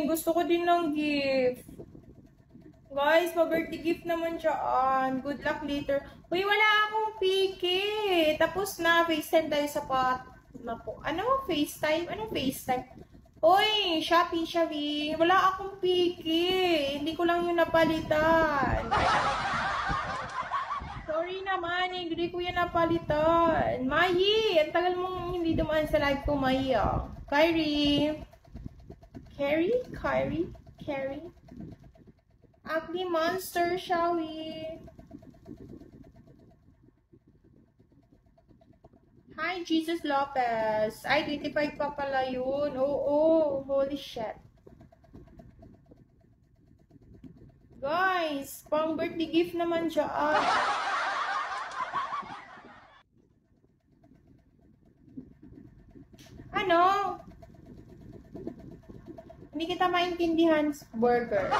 Jane, gusto ko din ng gift. Guys, pa-birthday gift naman dyan. Good luck later. Uy, wala akong piki. Tapos na, FaceTime tayo sa na po. Ano? FaceTime? Anong FaceTime? Uy, Shopee. Wala akong piki. Hindi ko lang yun napalitan. Sorry naman, hindi ko yan napalitan. Mayi, ang tagal mong hindi dumaan sa live ko, Mayi. Kyrie. Ugly monster, shall we? Hi, Jesus Lopez. Ay, 25 pa pala yun. Oo, holy shit. Guys, pang birthday gift naman dyan. Ano? Hindi kita maintindihan, burger.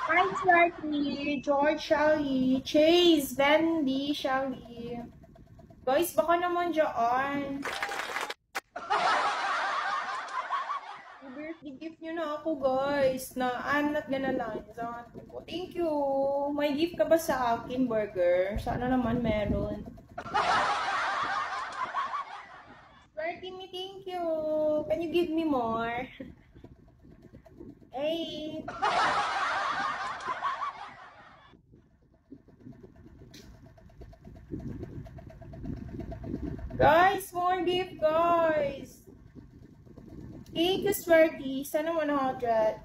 Hi, Slarky, George, Shally, Chase, Wendy, Shally. Guys, baka naman dyan. Birthday gift nyo na ako, guys. Na I'm not gonna lie. Thank you. May gift ka ba sa akin, burger? Sana naman meron. Slarky me, thank you. Can you give me more? Hey. Guys, more gift, guys. Thank you, Slarky. Sana 100.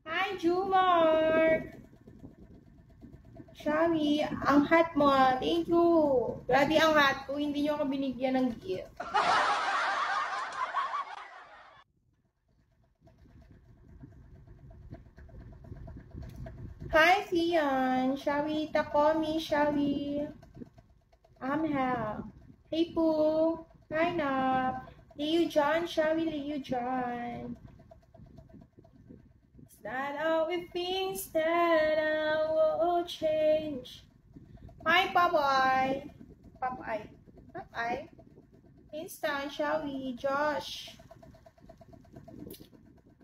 Hi, Jumar. Shami, ang hat mo. Thank you. Grabe ang hat ko. Hindi nyo ako binigyan ng gift. Hi, Fian. Shall we Takomi? Shall we? Amhel. Hey, Poo. Hi, Nap. Liu John. Shall we, Liu John? Is that how it thinks that I will change? Hi, Popeye. Popeye. Instant, shall we? Josh.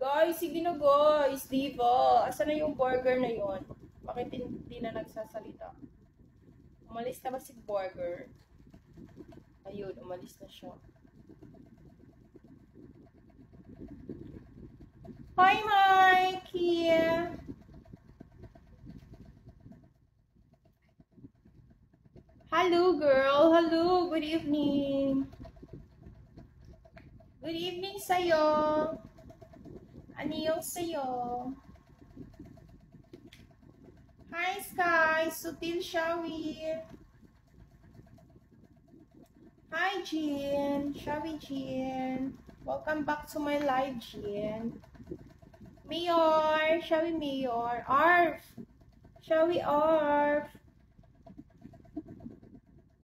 Guys, sige na guys, diva. Asa na yung burger na yon? Bakit hindi na nagsasalita? Umalis na ba si burger? Ayun, umalis na siya. Hi, Mikey! Hello, girl. Hello, good evening. Good evening sa'yo. Annyeonghaseyo. Hi, Sky. Sutil Shawi. Hi, Jean. Shawi, Jean. Welcome back to my live, Jean. Mayor. Shawi, Mayor. Arf. Shawi, Arf.